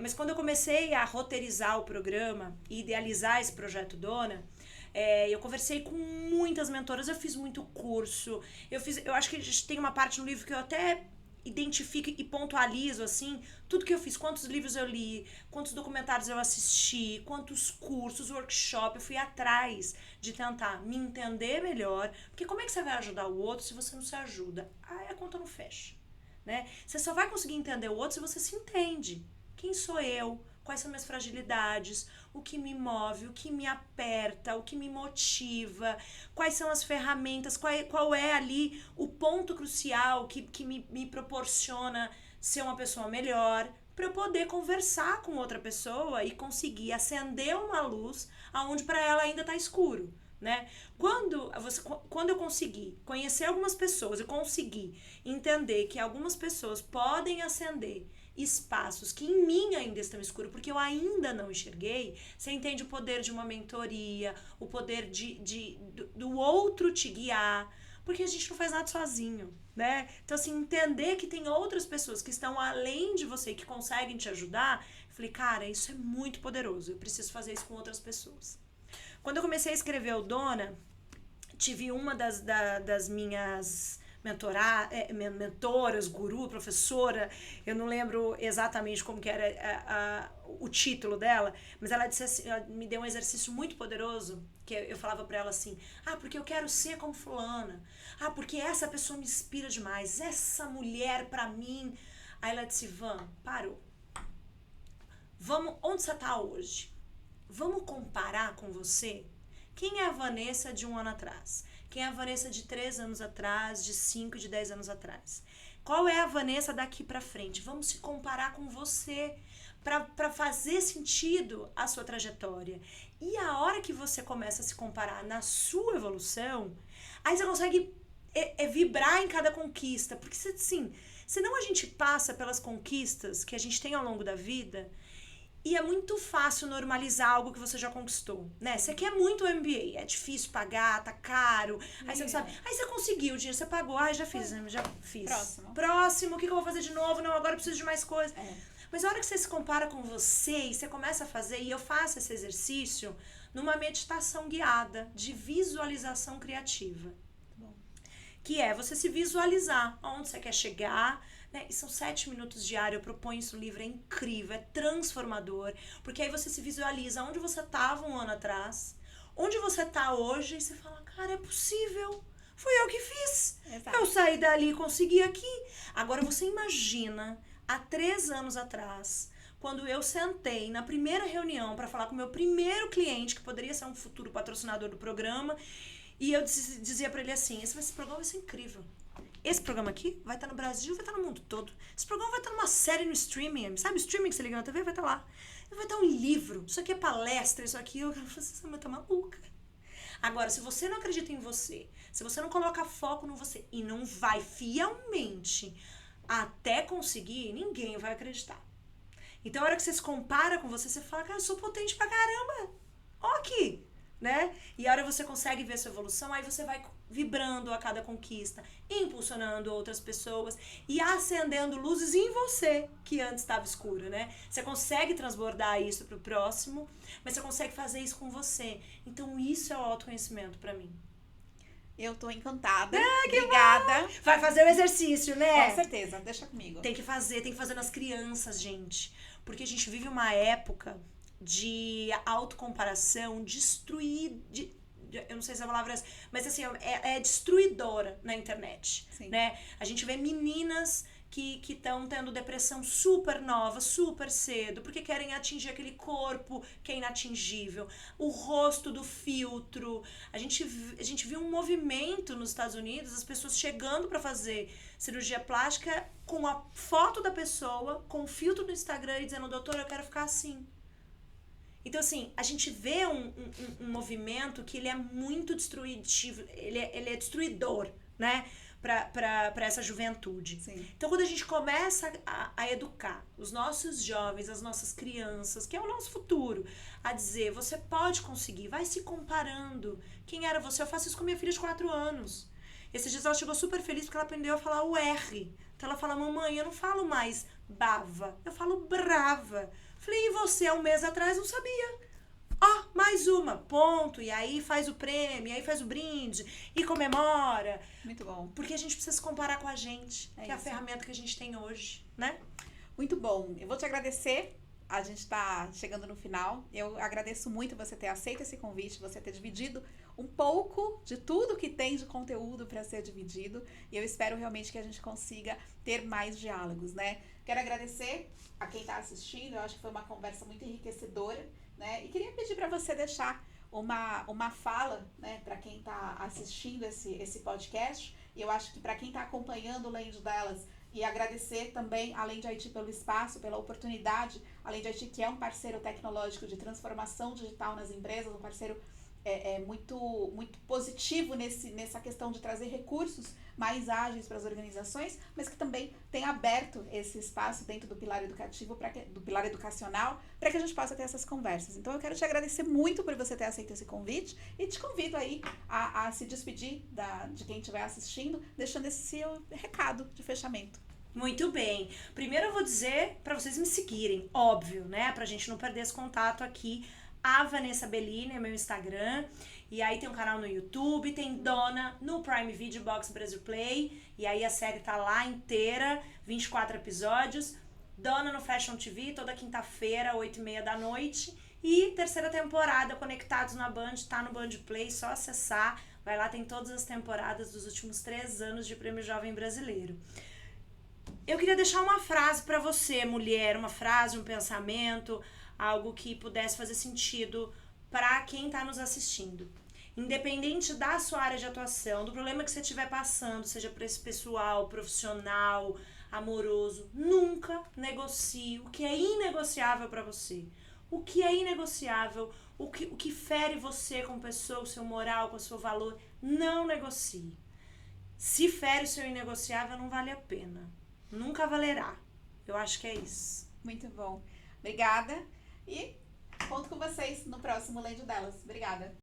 Mas quando eu comecei a roteirizar o programa e idealizar esse projeto Dona, eu conversei com muitas mentoras, eu fiz muito curso, eu acho que a gente tem uma parte no livro que eu até identifico e pontualizo, assim, tudo que eu fiz, quantos livros eu li, quantos documentários eu assisti, quantos cursos, workshop, eu fui atrás de tentar me entender melhor, porque como é que você vai ajudar o outro se você não se ajuda? Aí a conta não fecha, né? Você só vai conseguir entender o outro se você se entende. Quem sou eu? Quais são minhas fragilidades? O que me move? O que me aperta? O que me motiva? Quais são as ferramentas? Qual é ali o ponto crucial que me proporciona ser uma pessoa melhor? Para eu poder conversar com outra pessoa e conseguir acender uma luz aonde para ela ainda está escuro. Né? Quando eu consegui conhecer algumas pessoas, eu consegui entender que algumas pessoas podem acender espaços que em mim ainda estão escuros, porque eu ainda não enxerguei, você entende o poder de uma mentoria, o poder do outro te guiar, porque a gente não faz nada sozinho, né? Então, assim, entender que tem outras pessoas que estão além de você, que conseguem te ajudar, eu falei, cara, isso é muito poderoso, eu preciso fazer isso com outras pessoas. Quando eu comecei a escrever o Dona, tive uma das minhas mentoras, guru, professora, eu não lembro exatamente como que era o título dela, mas ela disse assim, ela me deu um exercício muito poderoso, que eu falava pra ela assim, porque eu quero ser como fulana, porque essa pessoa me inspira demais, essa mulher pra mim. Aí ela disse, parou. Onde você tá hoje? Vamos comparar com você? Quem é a Vanessa de 1 ano atrás? Quem é a Vanessa de 3 anos atrás, de 5, de 10 anos atrás? Qual é a Vanessa daqui pra frente? Vamos se comparar com você para fazer sentido a sua trajetória. E a hora que você começa a se comparar na sua evolução, aí você consegue vibrar em cada conquista. Porque, assim, senão a gente passa pelas conquistas que a gente tem ao longo da vida. E é muito fácil normalizar algo que você já conquistou, né? Você quer muito o MBA, é difícil pagar, tá caro, aí você não sabe. Aí você conseguiu o dinheiro, você pagou, já fiz. Próximo, o que eu vou fazer de novo? Não, agora eu preciso de mais coisa. Mas a hora que você se compara com você e você começa a fazer, e eu faço esse exercício numa meditação guiada de visualização criativa. Que é você se visualizar aonde você quer chegar, né? E são 7 minutos diários, eu proponho isso no livro, é incrível, é transformador, porque aí você se visualiza onde você estava 1 ano atrás, onde você está hoje, e você fala, cara, é possível, fui eu que fiz. Exato. Eu saí dali e consegui aqui. Agora você imagina, há 3 anos atrás, quando eu sentei na primeira reunião para falar com o meu primeiro cliente, que poderia ser um futuro patrocinador do programa, e eu dizia pra ele assim, esse programa vai ser incrível. Esse programa aqui vai estar no Brasil, vai estar no mundo todo. Esse programa vai estar numa série no streaming. Sabe o streaming que você liga na TV? Vai estar lá. Vai estar um livro. Isso aqui é palestra, isso aqui. Eu falei assim, você vai estar maluca. Agora, se você não acredita em você, se você não coloca foco no você e não vai fielmente até conseguir, ninguém vai acreditar. Então, a hora que você se compara com você, você fala, cara, eu sou potente pra caramba. Ó aqui. Né? E a hora você consegue ver sua evolução, aí você vai vibrando a cada conquista, impulsionando outras pessoas e acendendo luzes em você, que antes estava escuro, né? Você consegue transbordar isso pro próximo, mas você consegue fazer isso com você. Então isso é o autoconhecimento pra mim. Eu tô encantada. Obrigada. Bom. Vai fazer o exercício, né? Com certeza, deixa comigo. Tem que fazer nas crianças, gente. Porque a gente vive uma época de autocomparação eu não sei se a palavra é essa, mas assim, é destruidora na internet, né? A gente vê meninas que estão tendo depressão super nova, super cedo, porque querem atingir aquele corpo que é inatingível, o rosto do filtro. A gente viu um movimento nos Estados Unidos, as pessoas chegando para fazer cirurgia plástica com a foto da pessoa, com o filtro do Instagram e dizendo, doutor, eu quero ficar assim. Então, assim, a gente vê um movimento que ele é muito destrutivo, ele é destruidor, né, pra essa juventude. Sim. Então, quando a gente começa a educar os nossos jovens, as nossas crianças, que é o nosso futuro, a dizer, você pode conseguir, vai se comparando. Quem era você? Eu faço isso com minha filha de 4 anos. Esses dias ela chegou super feliz porque ela aprendeu a falar o R. Então ela fala, mamãe, eu não falo mais bava, eu falo brava. Falei, e você, há um mês atrás, não sabia. Mais uma, ponto. E aí faz o prêmio, e aí faz o brinde, e comemora. Muito bom. Porque a gente precisa se comparar com a gente, que é a ferramenta que a gente tem hoje, né? Muito bom. Eu vou te agradecer. A gente está chegando no final. Eu agradeço muito você ter aceito esse convite, você ter dividido um pouco de tudo que tem de conteúdo para ser dividido. E eu espero realmente que a gente consiga ter mais diálogos, né? Quero agradecer a quem está assistindo. Eu acho que foi uma conversa muito enriquecedora, né? E queria pedir para você deixar uma fala, né, para quem está assistindo esse podcast. E eu acho que para quem está acompanhando o Lendo Delas, e agradecer também a Lend IT pelo espaço, pela oportunidade. A Lend IT, que é um parceiro tecnológico de transformação digital nas empresas, um parceiro muito, muito positivo nessa questão de trazer recursos mais ágeis para as organizações, mas que também tem aberto esse espaço dentro do pilar educativo, do pilar educacional, para que a gente possa ter essas conversas. Então eu quero te agradecer muito por você ter aceito esse convite e te convido aí a se despedir de quem estiver assistindo, deixando esse seu recado de fechamento. Muito bem. Primeiro eu vou dizer para vocês me seguirem, óbvio, né? Pra gente não perder esse contato aqui. A Vanessa Bellini é meu Instagram. E aí tem um canal no YouTube, tem Dona no Prime Video Box Brasil Play. E aí a série tá lá inteira, 24 episódios. Dona no Fashion TV, toda quinta-feira, 8h30 da noite. E terceira temporada, Conectados na Band, tá no Band Play, só acessar. Vai lá, tem todas as temporadas dos últimos 3 anos de Prêmio Jovem Brasileiro. Eu queria deixar uma frase para você, mulher, uma frase, um pensamento, algo que pudesse fazer sentido para quem está nos assistindo. Independente da sua área de atuação, do problema que você estiver passando, seja para esse pessoal, profissional, amoroso, nunca negocie o que é inegociável para você. O que é inegociável, o que fere você como pessoa, o seu moral, com o seu valor, não negocie. Se fere o seu inegociável, não vale a pena. Nunca valerá. Eu acho que é isso. Muito bom. Obrigada. E conto com vocês no próximo Lendo Delas. Obrigada.